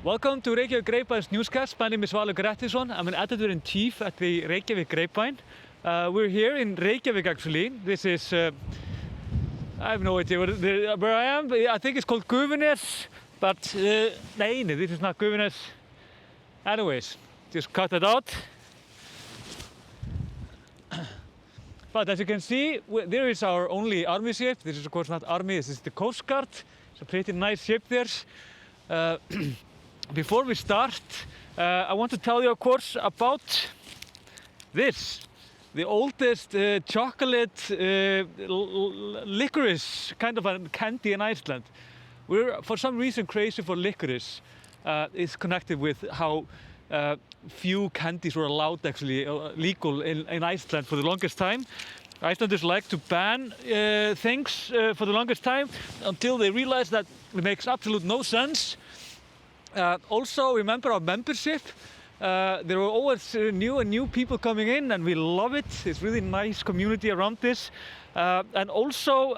Welcome to Reykjavík Grapevine's newscast. My name is Valur Grettisson. I'm an editor-in-chief at the Reykjavík Grapevine. We're here in Reykjavík actually. This is, I have no idea where I am. I think it's called Gufunes, but nee, this is not Gufunes. Anyways, just cut it out. But as you can see, there is our only army ship. This is of course not army, this is the Coast Guard. It's a pretty nice ship there. Before we start, I want to tell you, of course, about this. The oldest chocolate licorice kind of a candy in Iceland. We're, for some reason, crazy for licorice. It's connected with how few candies were allowed, actually, legal in Iceland for the longest time. Icelanders like to ban things for the longest time until they realize that it makes absolute no sense. Also, remember our membership. There are always new people coming in, and we love it. It's really nice community around this. And also,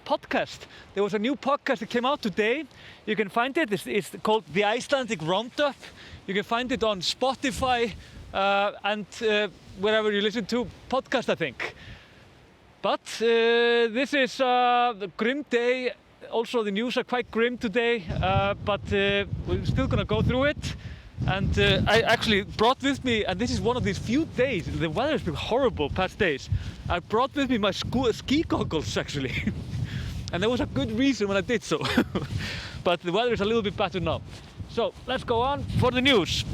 podcast. There was a new podcast that came out today. You can find it. It's called The Icelandic Roundup. You can find it on Spotify and wherever you listen to podcasts, I think. But this is a grim day. Also, the news are quite grim today, but we're still gonna go through it. And I actually brought with me, and this is one of these few days, the weather has been horrible past days. I brought with me my ski goggles, actually. And there was a good reason when I did so. But the weather is a little bit better now. So, let's go on for the news.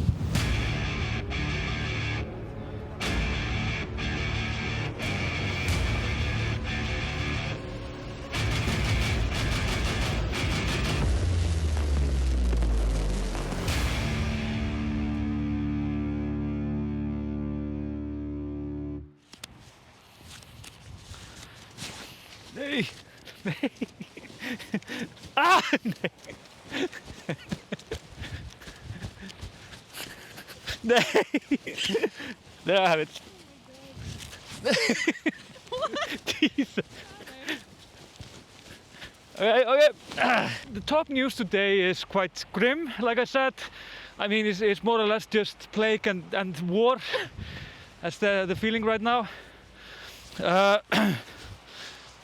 Nee, nee. Ah, nee. Nee. There I have it. Jesus. Okay. The top news today is quite grim, like I said. I mean, it's more or less just plague and war. That's the feeling right now.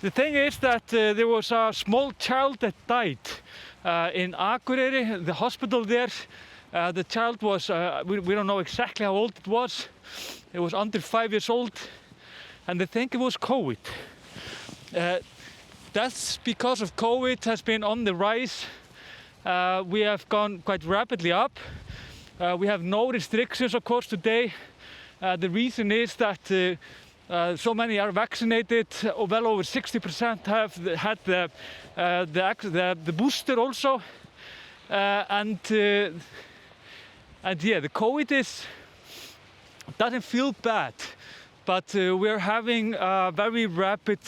The thing is that there was a small child that died in Akureyri, the hospital there. The child was, we don't know exactly how old it was. It was under 5 years old, and they think it was COVID. Deaths because of COVID has been on the rise. We have gone quite rapidly up. We have no restrictions, of course, today. The reason is that so many are vaccinated. Well over 60% have had the booster also, and yeah, the COVID doesn't feel bad, but we're having very rapid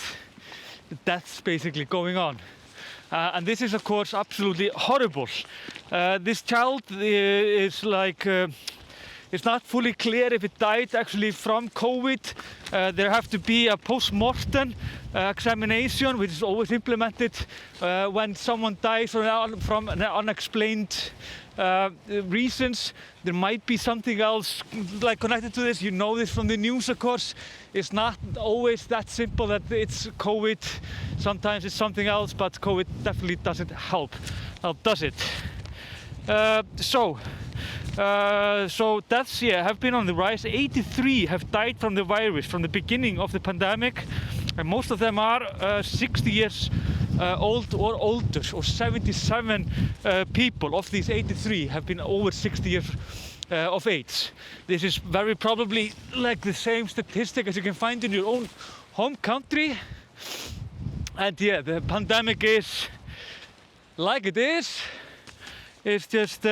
deaths basically going on, and this is of course absolutely horrible. This child is like. It's not fully clear if it died actually from COVID. There have to be a post-mortem examination, which is always implemented when someone dies from unexplained reasons. There might be something else like connected to this. You know this from the news, of course. It's not always that simple that it's COVID. Sometimes it's something else, but COVID definitely doesn't help. Does it? So deaths have been on the rise. 83 have died from the virus from the beginning of the pandemic, and most of them are 60 years old or older, or 77 people of these 83 have been over 60 years of age. This is very probably like the same statistic as you can find in your own home country. And yeah, the pandemic is like it is. It's just,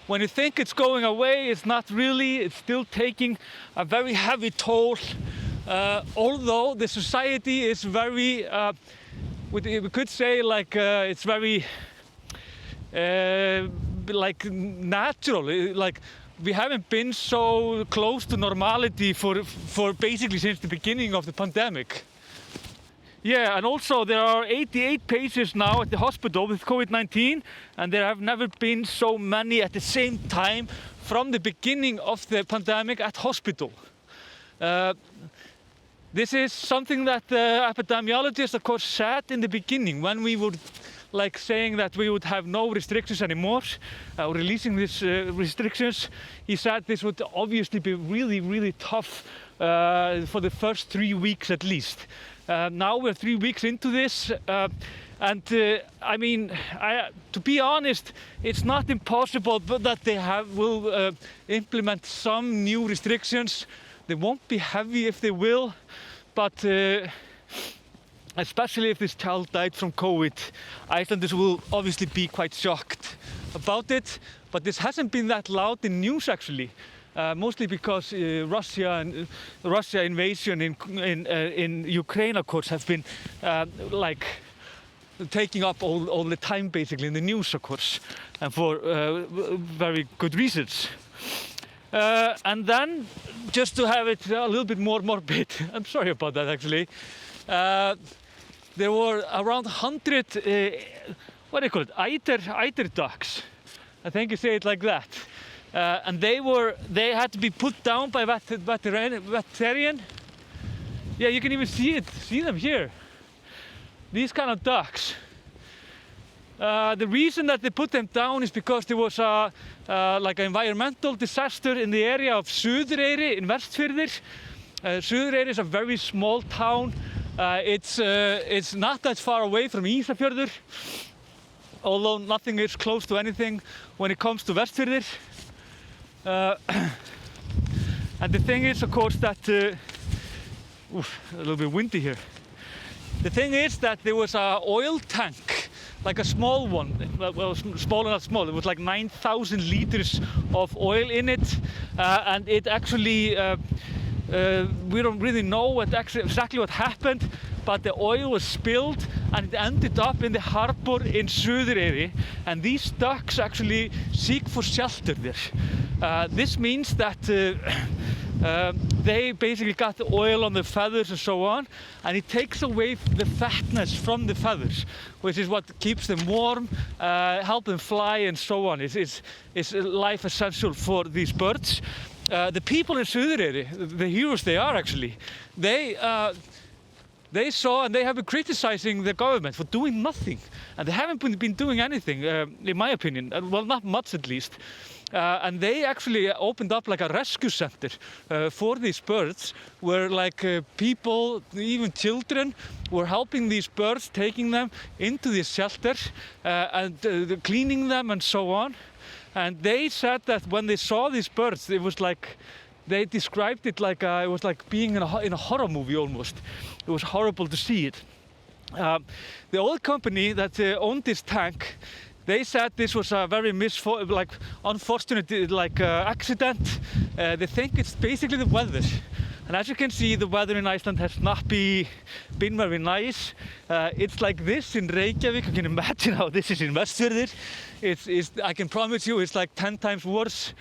when you think it's going away, it's not really. It's still taking a very heavy toll. Although the society is very, we could say like it's very like natural. Like we haven't been so close to normality for basically since the beginning of the pandemic. Yeah, and also there are 88 patients now at the hospital with COVID-19, and there have never been so many at the same time from the beginning of the pandemic at hospital. This is something that the epidemiologist, of course, said in the beginning when we were saying that we would have no restrictions anymore, releasing these restrictions. He said this would obviously be really, really tough for the first 3 weeks at least. Now we're 3 weeks into this, and I mean, to be honest, it's not impossible but that they will implement some new restrictions. They won't be heavy if they will, but especially if this child died from COVID, Icelanders will obviously be quite shocked about it. But this hasn't been that loud in news actually, mostly because Russia invasion in Ukraine, of course, have been taking up all the time basically in the news, of course, and for very good reasons. And then, just to have it a little bit more morbid, I'm sorry about that actually. There were around 100, what do you call it, eider ducks. I think you say it like that. And they had to be put down by veterinarian. Yeah, you can even see them here. These kind of ducks. The reason that they put them down is because there was an environmental disaster in the area of Suðureyri in Westfjords. Suðureyri is a very small town. It's not that far away from Ísafjörður, although nothing is close to anything when it comes to Westfjords. And the thing is, of course, that a little bit windy here. The thing is that there was an oil tank, like a small one, well, small and not small. It was like 9,000 liters of oil in it, and it actually, we don't really know exactly what happened, but the oil was spilled and it ended up in the harbor in Suðureyri, and these ducks actually seek for shelter there. This means that they basically got the oil on the feathers and so on, and it takes away the fatness from the feathers, which is what keeps them warm, help them fly and so on. It's life essential for these birds. The people in Suðureyri, the heroes they are actually, they saw and they have been criticizing the government for doing nothing, and they haven't been doing anything, in my opinion, well, not much at least. And they actually opened up like a rescue center for these birds, where people, even children, were helping these birds, taking them into these shelters and cleaning them and so on. And they said that when they saw these birds, it was like, they described it like it was like being in a horror movie almost. It was horrible to see it. The oil company that owned this tank, they said this was a very unfortunate accident. They think it's basically the weather. And as you can see, the weather in Iceland has not been very nice. It's like this in Reykjavík. You can imagine how this is in Westfjords. I can promise you it's like 10 times worse.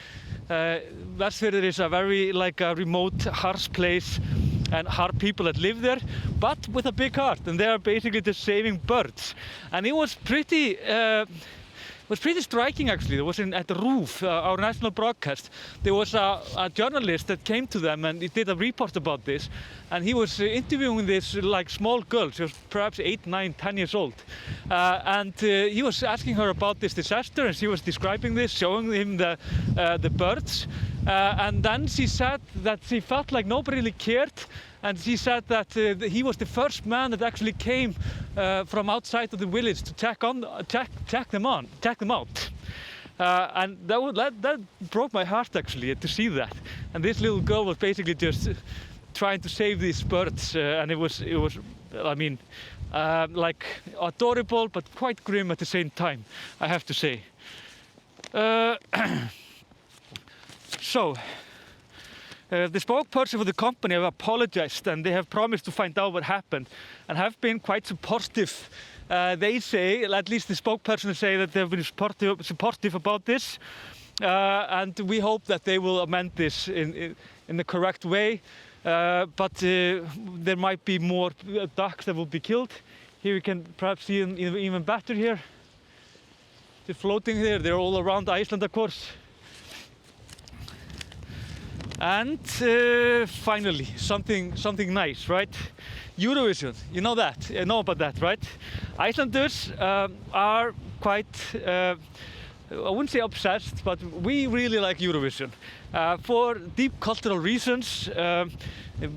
Westfjords is a very a remote, harsh place, and hard people that live there, but with a big heart, and they are basically just saving birds. And it was pretty striking actually. There was at the RÚV, our national broadcast, there was a journalist that came to them and he did a report about this, and he was interviewing this small girl. She was perhaps 8, 9, 10 years old, and he was asking her about this disaster, and she was describing this, showing him the birds, and then she said that she felt like nobody really cared. And she said that he was the first man that actually came from outside of the village to check them out. And that broke my heart actually to see that. And this little girl was basically just trying to save these birds, and it was I mean, adorable but quite grim at the same time, I have to say. So. The spokesperson for the company have apologized, and they have promised to find out what happened and have been quite supportive. They say, at least the spokesperson say, that they have been supportive about this, and we hope that they will amend this in the correct way. but there might be more ducks that will be killed. Here we can perhaps see them even better here. They're floating there. They're all around Iceland, of course. And finally, something nice, right? Eurovision. You know that. You know about that, right? Icelanders are quite, I wouldn't say obsessed, but we really like Eurovision for deep cultural reasons.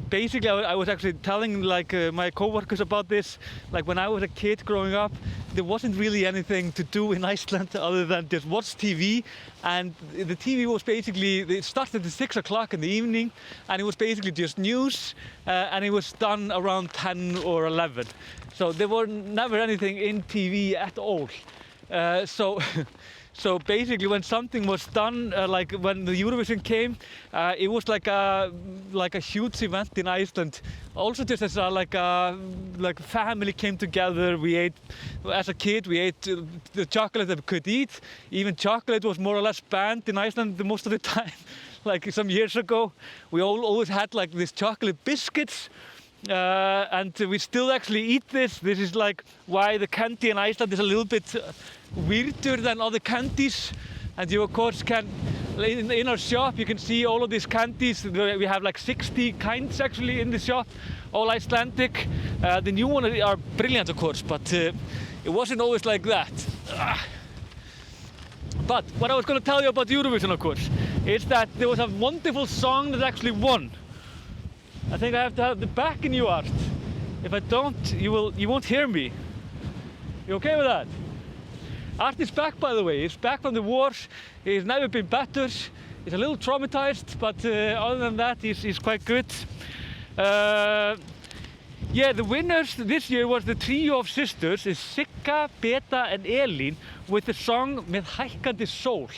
Basically, I was actually telling my co-workers about this. Like when I was a kid growing up, there wasn't really anything to do in Iceland other than just watch TV. And the TV was basically, it started at 6 o'clock in the evening, and it was basically just news, and it was done around 10 or 11. So there were never anything in TV at all. So basically, when something was done, like when the Eurovision came, it was like a huge event in Iceland. Also, just as like a family came together. We ate, as a kid, we ate the chocolate that we could eat. Even chocolate was more or less banned in Iceland most of the time. Like some years ago, we always had like these chocolate biscuits. And we still actually eat this. This is like why the candy in Iceland is a little bit weirder than other candies. And you of course can, in our shop you can see all of these candies. We have like 60 kinds actually in the shop, all Icelandic. The new ones are brilliant of course, but it wasn't always like that. But what I was going to tell you about Eurovision of course is that there was a wonderful song that actually won. I think I have to have the back in you, Art. If I don't, you won't hear me. You okay with that? Art is back, by the way. He's back from the war. He's never been better. He's a little traumatized, but other than that, he's quite good. Yeah, the winners this year was the trio of sisters, Sigga, Beta, and Elín, with the song Með hækkandi sól.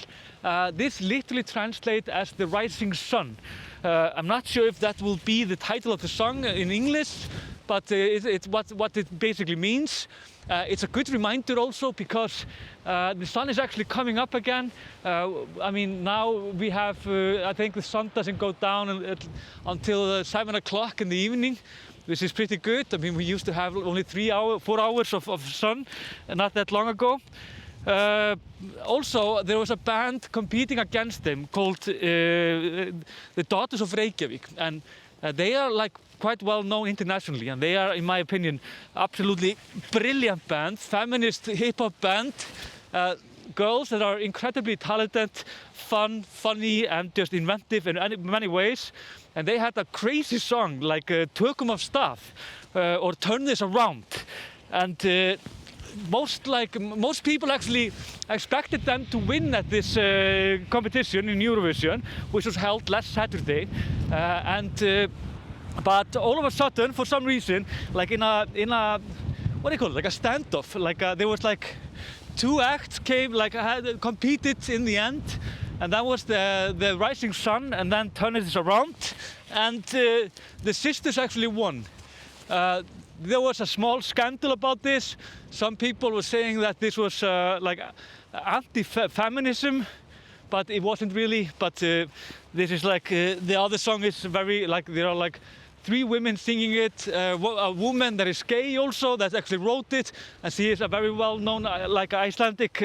This literally translates as the rising sun. I'm not sure if that will be the title of the song in English, but it's what it basically means. It's a good reminder also because the sun is actually coming up again. I mean, now we have, I think the sun doesn't go down until 7 o'clock in the evening, which is pretty good. I mean, we used to have only 4 hours of sun not that long ago. Also, there was a band competing against them called the Daughters of Reykjavík, and they are like quite well known internationally, and they are, in my opinion, absolutely brilliant band, feminist hip-hop band, girls that are incredibly talented, fun, funny, and just inventive in many ways. And they had a crazy song like Tökum af stað, or Turn This Around, and most people actually expected them to win at this competition in Eurovision, which was held last Saturday, but all of a sudden, for some reason, like in a what do you call it, like a standoff, like there was like 2 acts had competed in the end, and that was the Rising Sun and then Turn This Around, and the sisters actually won. There was a small scandal about this. Some people were saying that this was like anti-feminism, but it wasn't really. But this is like the other song is very like there are like 3 women singing it. A woman that is gay also that actually wrote it, and she is a very well-known like Icelandic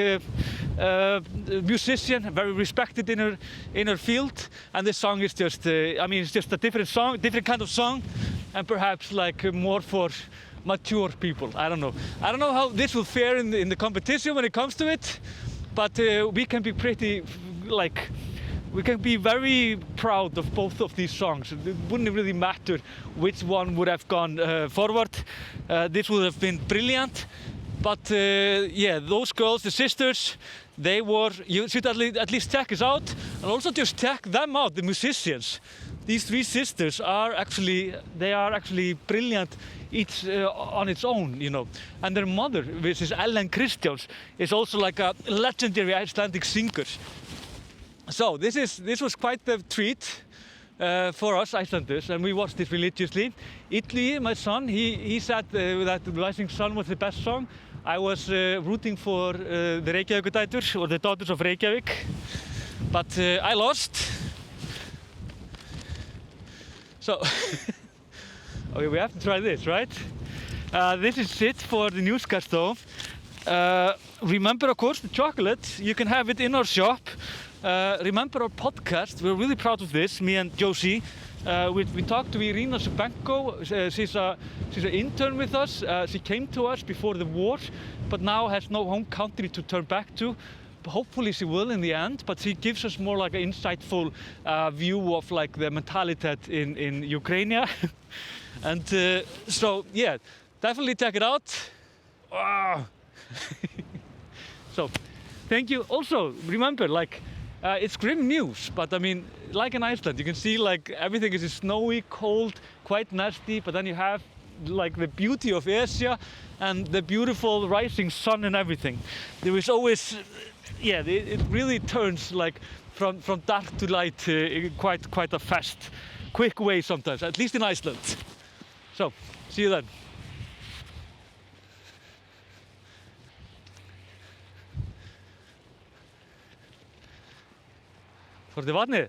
musician, very respected in her field. And this song is just, I mean, it's just a different song, different kind of song, and perhaps like more for mature people. I don't know. I don't know how this will fare in the competition when it comes to it, but we can be pretty like. We can be very proud of both of these songs. It wouldn't really matter which one would have gone forward. This would have been brilliant. But yeah, those girls, the sisters, they were, you should at least check us out, and also just check them out, the musicians. These 3 sisters are actually, they are actually brilliant each on its own, you know. And their mother, which is Ellen Kristjáns, is also like a legendary Icelandic singer. So this was quite the treat for us Icelanders, and we watched it religiously. Illugi, my son, he said that the Rising Sun was the best song. I was rooting for the Reykjavík or the Daughters of Reykjavík, but I lost. So, okay, we have to try this, right? This is it for the newscast though. Remember, of course, the chocolate, you can have it in our shop. Remember our podcast, we're really proud of this, me and Josie. We talked to Irina Subenko. She's an intern with us. She came to us before the war, but now has no home country to turn back to. Hopefully she will in the end, but she gives us more like an insightful view of like the mentality in Ukraine. And so yeah, definitely check it out. Wow. So thank you. Also remember, like it's grim news, but I mean, like in Iceland, you can see like everything is snowy, cold, quite nasty, but then you have like the beauty of Asia and the beautiful rising sun and everything. There is always, yeah, it really turns like from dark to light quite a fast, quick way sometimes, at least in Iceland. So, see you then. Voor de vatnið?